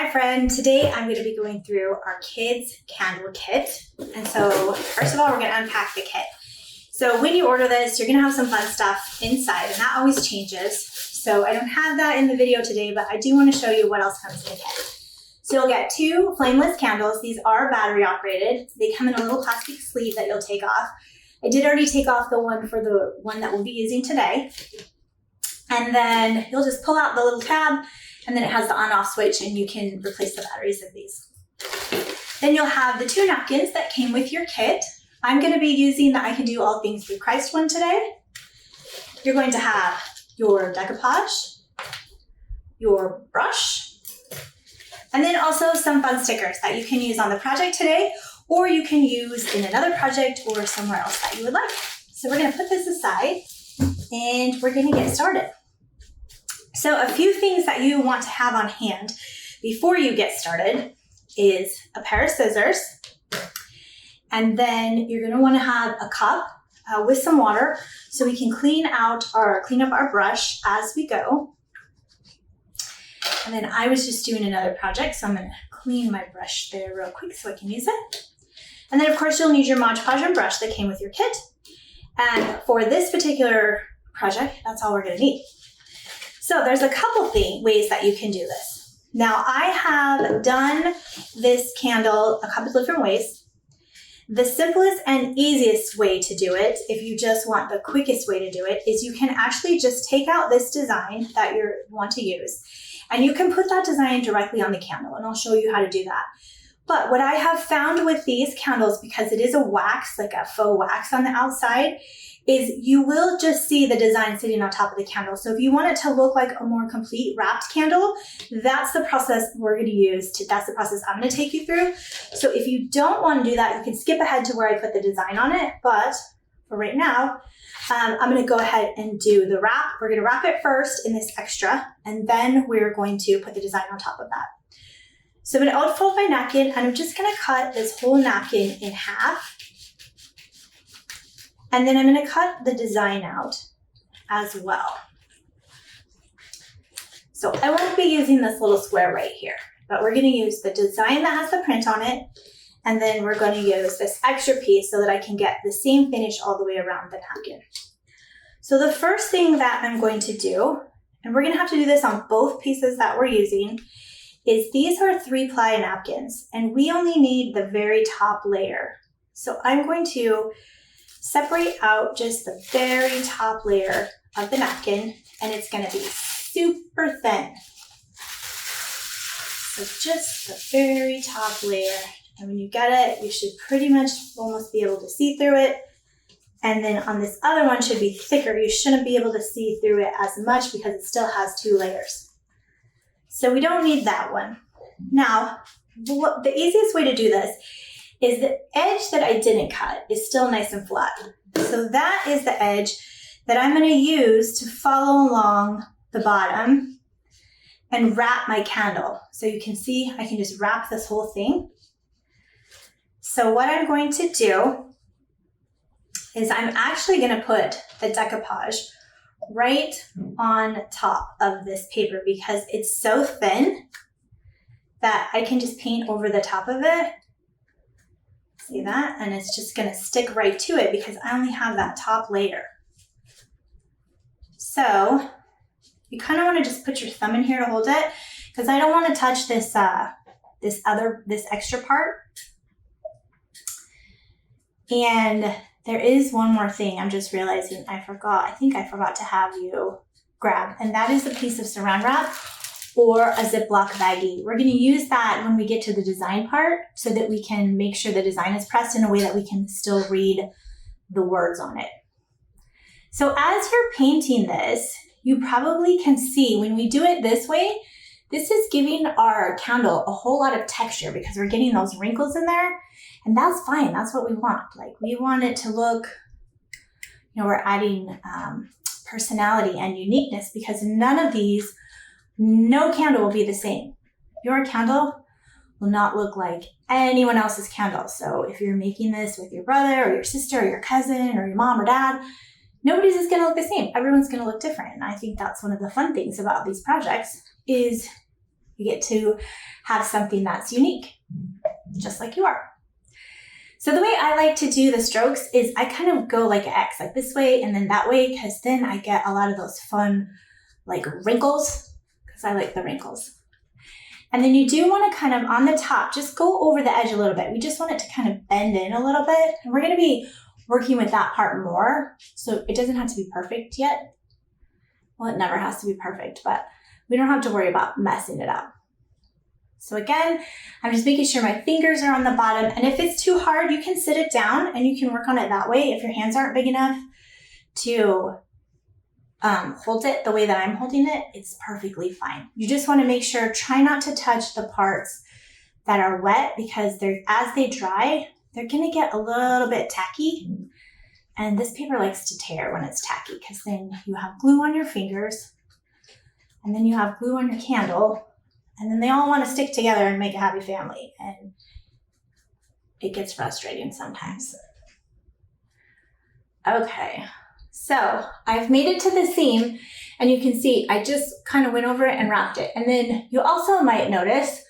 Hi friend, today I'm going to be going through our kids candle kit. And so first of all, we're going to unpack the kit. So when you order this, you're going to have some fun stuff inside and that always changes. So I don't have that in the video today, but I do want to show you what else comes in the kit. So you'll get 2 flameless candles. These are battery operated. They come in a little plastic sleeve that you'll take off. I did already take off the one for the one that we'll be using today. And then you'll just pull out the little tab, and then it has the on-off switch and you can replace the batteries of these. Then you'll have the 2 napkins that came with your kit. I'm going to be using the I Can Do All Things Through Christ one today. You're going to have your decoupage, your brush, and then also some fun stickers that you can use on the project today, or you can use in another project or somewhere else that you would like. So we're going to put this aside and we're going to get started. So a few things that you want to have on hand before you get started is a pair of scissors, and then you're going to want to have a cup with some water so we can clean up our brush as we go. And then I was just doing another project, so I'm going to clean my brush there real quick so I can use it. And then of course you'll need your Mod Podge and brush that came with your kit. And for this particular project, that's all we're going to need. So there's a couple ways that you can do this. Now I have done this candle a couple different ways. The simplest and easiest way to do it, if you just want the quickest way to do it, is you can actually just take out this design that you want to use, and you can put that design directly on the candle, and I'll show you how to do that. But what I have found with these candles, because it is a wax, like a faux wax on the outside, is you will just see the design sitting on top of the candle. So if you want it to look like a more complete wrapped candle, that's the process we're going to use. That's the process I'm going to take you through. So if you don't want to do that, you can skip ahead to where I put the design on it. But for right now, I'm going to go ahead and do the wrap. We're going to wrap it first in this extra, and then we're going to put the design on top of that. So I'm going to unfold my napkin, and I'm just going to cut this whole napkin in half. And then I'm going to cut the design out as well. So I won't be using this little square right here, but we're going to use the design that has the print on it. And then we're going to use this extra piece so that I can get the same finish all the way around the napkin. So the first thing that I'm going to do, and we're going to have to do this on both pieces that we're using, is these are 3-ply napkins, and we only need the very top layer. So I'm going to separate out just the very top layer of the napkin, and it's going to be super thin. So just the very top layer, and when you get it, you should pretty much almost be able to see through it. And then on this other one should be thicker. You shouldn't be able to see through it as much because it still has 2 layers. So we don't need that one. Now, the easiest way to do this is the edge that I didn't cut is still nice and flat. So that is the edge that I'm going to use to follow along the bottom and wrap my candle. So you can see I can just wrap this whole thing. So what I'm going to do is I'm actually going to put the decoupage right on top of this paper because it's so thin that I can just paint over the top of it. See that? And it's just going to stick right to it because I only have that top layer. So you kind of want to just put your thumb in here to hold it because I don't want to touch this this extra part. And there is one more thing I'm just realizing I think I forgot to have you grab, and that is a piece of saran wrap or a Ziploc baggie. We're going to use that when we get to the design part so that we can make sure the design is pressed in a way that we can still read the words on it. So as you're painting this, you probably can see when we do it this way, this is giving our candle a whole lot of texture because we're getting those wrinkles in there, and that's fine. That's what we want. Like we want it to look, we're adding personality and uniqueness because no candle will be the same. Your candle will not look like anyone else's candle. So if you're making this with your brother or your sister or your cousin or your mom or dad, nobody's is going to look the same. Everyone's going to look different. And I think that's one of the fun things about these projects is You get to have something that's unique, just like you are. So the way I like to do the strokes is I kind of go like an X, like this way and then that way, because then I get a lot of those fun like wrinkles, because I like the wrinkles. And then you do want to kind of on the top, just go over the edge a little bit. We just want it to kind of bend in a little bit. And we're going to be working with that part more. So it doesn't have to be perfect yet. Well, it never has to be perfect, but we don't have to worry about messing it up. So again, I'm just making sure my fingers are on the bottom. And if it's too hard, you can sit it down and you can work on it that way. If your hands aren't big enough to hold it the way that I'm holding it, it's perfectly fine. You just want to make sure, try not to touch the parts that are wet, because as they dry, they're going to get a little bit tacky. And this paper likes to tear when it's tacky, because then you have glue on your fingers and then you have glue on your candle, and then they all want to stick together and make a happy family. And it gets frustrating sometimes. Okay. So I've made it to the seam, and you can see I just kind of went over it and wrapped it. And then you also might notice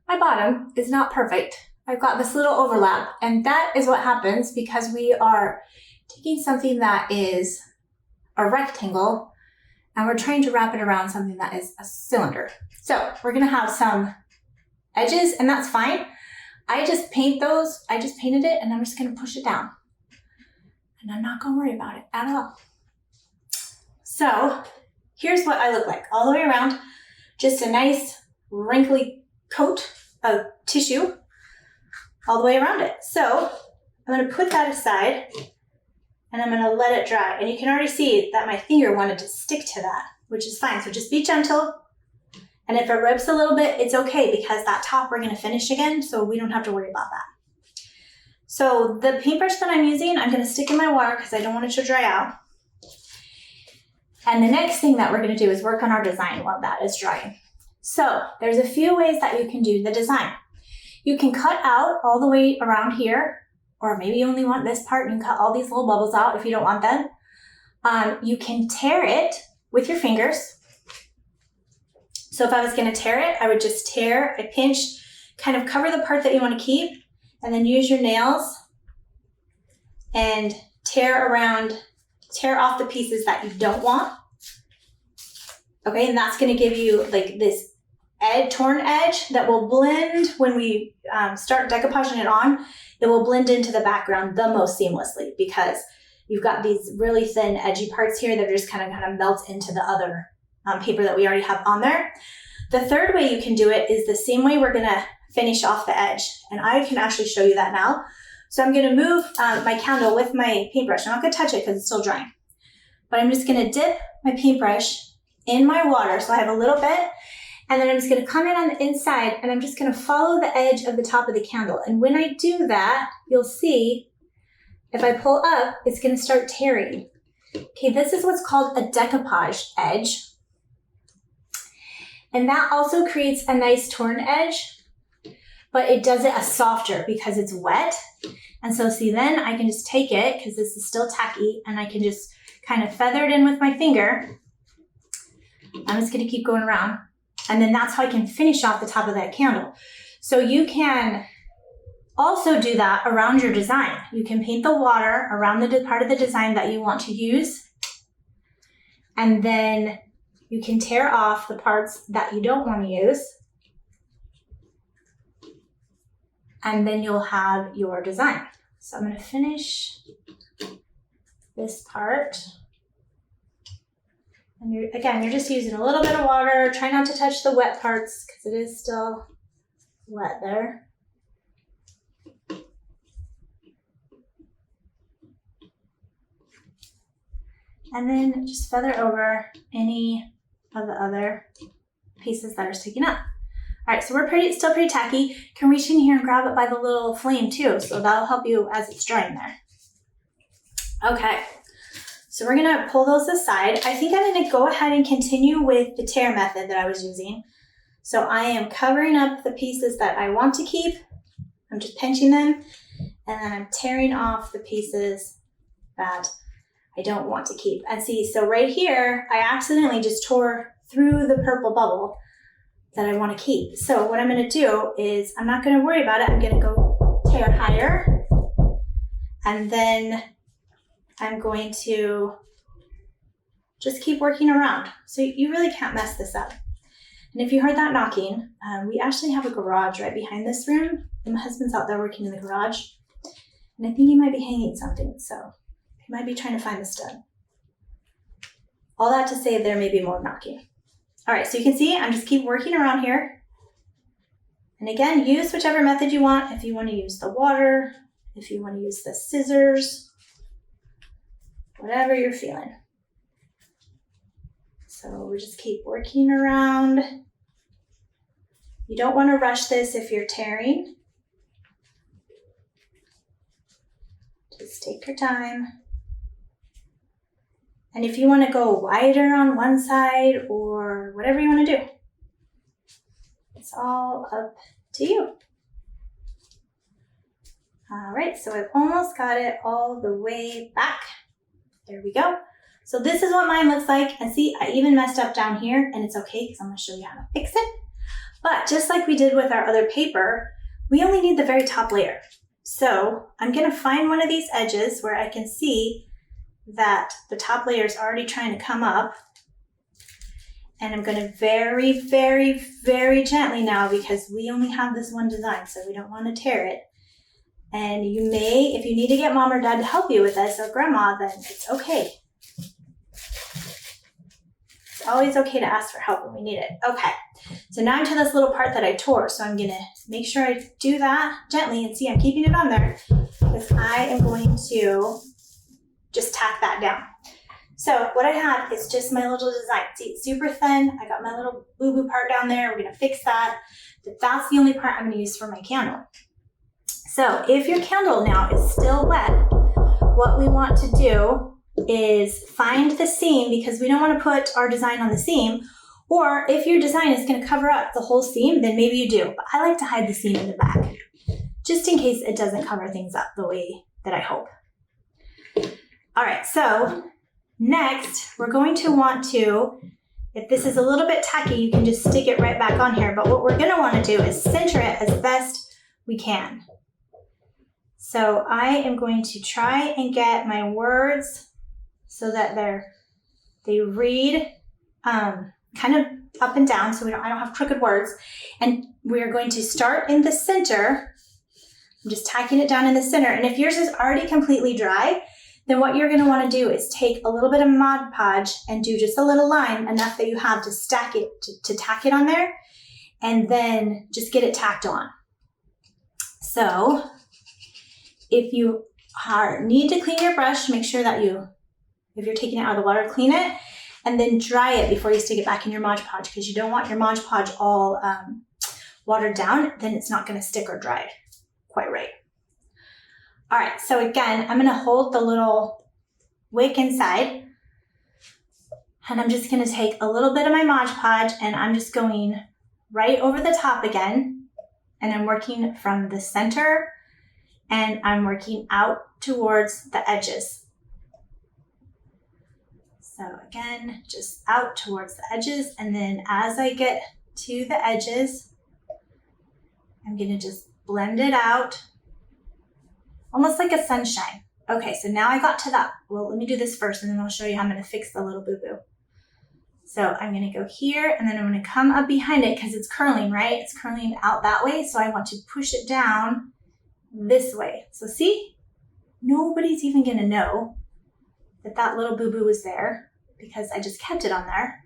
my bottom is not perfect. I've got this little overlap, and that is what happens because we are taking something that is a rectangle and we're trying to wrap it around something that is a cylinder. So we're going to have some edges, and that's fine. I just painted it, and I'm just going to push it down. And I'm not gonna worry about it at all. So here's what I look like all the way around. Just a nice wrinkly coat of tissue all the way around it. So I'm gonna put that aside and I'm gonna let it dry. And you can already see that my finger wanted to stick to that, which is fine. So just be gentle. And if it rips a little bit, it's okay, because that top we're gonna finish again, so we don't have to worry about that. So the paintbrush that I'm using, I'm going to stick in my water because I don't want it to dry out. And the next thing that we're going to do is work on our design while that is drying. So there's a few ways that you can do the design. You can cut out all the way around here, or maybe you only want this part and you cut all these little bubbles out if you don't want them. You can tear it with your fingers. So if I was going to tear it, I would just tear, I pinch, kind of cover the part that you want to keep, and then use your nails and tear off the pieces that you don't want. Okay, and that's gonna give you like this torn edge that will blend when we start decoupaging it on. It will blend into the background the most seamlessly, because you've got these really thin edgy parts here that are just kind of melt into the other paper that we already have on there. The third way you can do it is the same way we're gonna finish off the edge. And I can actually show you that now. So I'm gonna move my candle with my paintbrush. I'm not gonna touch it because it's still drying. But I'm just gonna dip my paintbrush in my water. So I have a little bit. And then I'm just gonna come in on the inside and I'm just gonna follow the edge of the top of the candle. And when I do that, you'll see if I pull up, it's gonna start tearing. Okay, this is what's called a decoupage edge. And that also creates a nice torn edge, but it does it a softer because it's wet. And so see, then I can just take it, because this is still tacky, and I can just kind of feather it in with my finger. I'm just gonna keep going around. And then that's how I can finish off the top of that candle. So you can also do that around your design. You can paint the water around the part of the design that you want to use. And then you can tear off the parts that you don't want to use. And then you'll have your design. So I'm going to finish this part. And you're just using a little bit of water. Try not to touch the wet parts because it is still wet there. And then just feather over any of the other pieces that are sticking up. All right, so we're still pretty tacky. You can reach in here and grab it by the little flame too, so that'll help you as it's drying there. Okay, so we're gonna pull those aside. I think I'm gonna go ahead and continue with the tear method that I was using. So I am covering up the pieces that I want to keep. I'm just pinching them, and then I'm tearing off the pieces that I don't want to keep. And see, so right here, I accidentally just tore through the purple bubble. that I want to keep. So what I'm going to do is I'm not going to worry about it. I'm going to go tear higher, and then I'm going to just keep working around. So you really can't mess this up. And if you heard that knocking, we actually have a garage right behind this room, and my husband's out there working in the garage, and I think he might be hanging something, so he might be trying to find the stud. All that to say, there may be more knocking. All right, so you can see I'm just keep working around here. And again, use whichever method you want. If you want to use the water, if you want to use the scissors, whatever you're feeling. So we just keep working around. You don't want to rush this if you're tearing. Just take your time. And if you want to go wider on one side or whatever you want to do, it's all up to you. All right, so I've almost got it all the way back. There we go. So this is what mine looks like. And see, I even messed up down here, and it's okay because I'm going to show you how to fix it. But just like we did with our other paper, we only need the very top layer. So I'm going to find one of these edges where I can see that the top layer is already trying to come up. And I'm going to very, very, very gently now, because we only have this one design, so we don't want to tear it. And you may, if you need to get mom or dad to help you with this, or grandma, then it's okay. It's always okay to ask for help when we need it. Okay, so now I'm to this little part that I tore, so I'm going to make sure I do that gently, and see I'm keeping it on there, because I am going to just tack that down. So what I have is just my little design. See, it's super thin. I got my little boo-boo part down there. We're going to fix that. But that's the only part I'm going to use for my candle. So if your candle now is still wet, what we want to do is find the seam, because we don't want to put our design on the seam. Or if your design is going to cover up the whole seam, then maybe you do. But I like to hide the seam in the back, just in case it doesn't cover things up the way that I hope. All right, so next, we're going to want to, if this is a little bit tacky, you can just stick it right back on here. But what we're going to want to do is center it as best we can. So I am going to try and get my words so that they read kind of up and down, so I don't have crooked words. And we're going to start in the center. I'm just tacking it down in the center. And if yours is already completely dry, then what you're going to want to do is take a little bit of Mod Podge and do just a little line, enough that you have to stack it, to tack it on there, and then just get it tacked on. So if you need to clean your brush, make sure that if you're taking it out of the water, clean it, and then dry it before you stick it back in your Mod Podge, because you don't want your Mod Podge all watered down, then it's not going to stick or dry quite right. All right, so again, I'm going to hold the little wick inside, and I'm just going to take a little bit of my Mod Podge, and I'm just going right over the top again, and I'm working from the center, and I'm working out towards the edges. So again, just out towards the edges, and then as I get to the edges, I'm going to just blend it out. Almost like a sunshine. Okay, so now I got to that. Well, let me do this first, and then I'll show you how I'm going to fix the little boo-boo. So I'm going to go here, and then I'm going to come up behind it, because it's curling, right? It's curling out that way, so I want to push it down this way. So see? Nobody's even going to know that that little boo-boo was there, because I just kept it on there,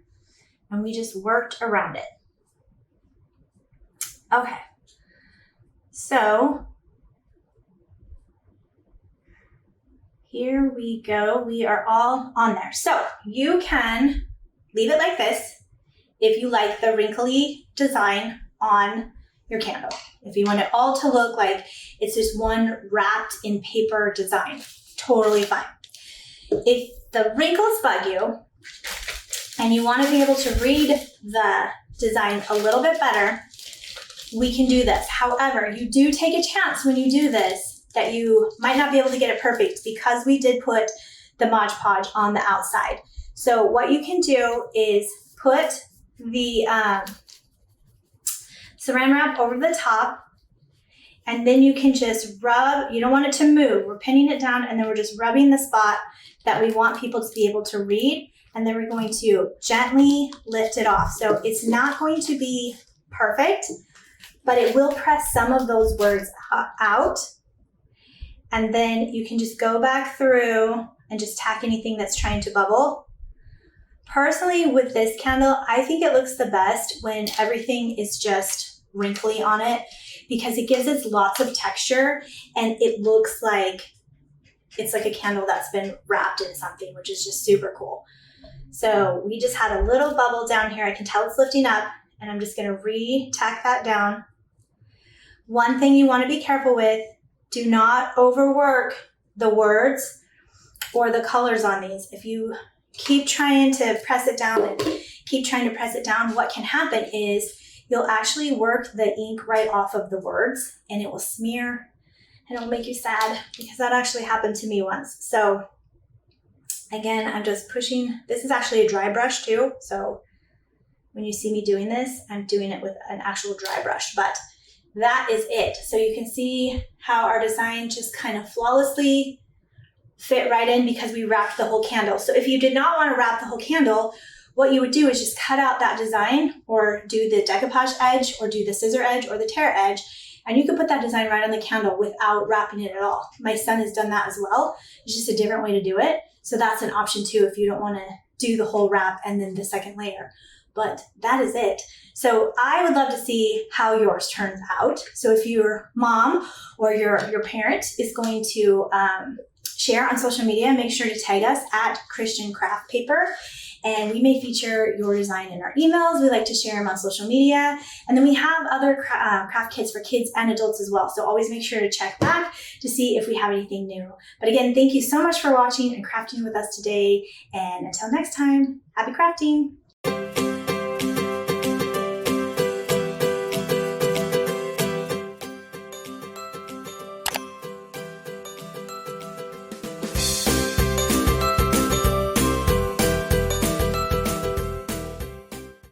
and we just worked around it. Okay. So here we go. We are all on there. So you can leave it like this if you like the wrinkly design on your candle. If you want it all to look like it's just one wrapped in paper design, totally fine. If the wrinkles bug you and you want to be able to read the design a little bit better, we can do this. However, you do take a chance when you do this that you might not be able to get it perfect, because we did put the Mod Podge on the outside. So what you can do is put the Saran wrap over the top, and then you can just rub. You don't want it to move. We're pinning it down, and then we're just rubbing the spot that we want people to be able to read, and then we're going to gently lift it off. So it's not going to be perfect, but it will press some of those words out, and then you can just go back through and just tack anything that's trying to bubble. Personally, with this candle, I think it looks the best when everything is just wrinkly on it, because it gives it lots of texture and it looks like it's like a candle that's been wrapped in something, which is just super cool. So we just had a little bubble down here. I can tell it's lifting up, and I'm just going to re-tack that down. One thing you want to be careful with, do not overwork the words or the colors on these. If you keep trying to press it down and keep trying to press it down, what can happen is you'll actually work the ink right off of the words, and it will smear and it'll make you sad, because that actually happened to me once. So again, I'm just pushing. This is actually a dry brush too. So when you see me doing this, I'm doing it with an actual dry brush, but that is it. So you can see how our design just kind of flawlessly fit right in because we wrapped the whole candle. So if you did not want to wrap the whole candle, what you would do is just cut out that design, or do the decoupage edge, or do the scissor edge, or the tear edge, and you can put that design right on the candle without wrapping it at all. My son has done that as well. It's just a different way to do it. So that's an option too if you don't want to do the whole wrap and then the second layer. But that is it. So I would love to see how yours turns out. So if your mom or your parent is going to share on social media, make sure to tag us at Christian Craft Paper, and we may feature your design in our emails. We like to share them on social media. And then we have other craft kits for kids and adults as well. So always make sure to check back to see if we have anything new. But again, thank you so much for watching and crafting with us today. And until next time, happy crafting.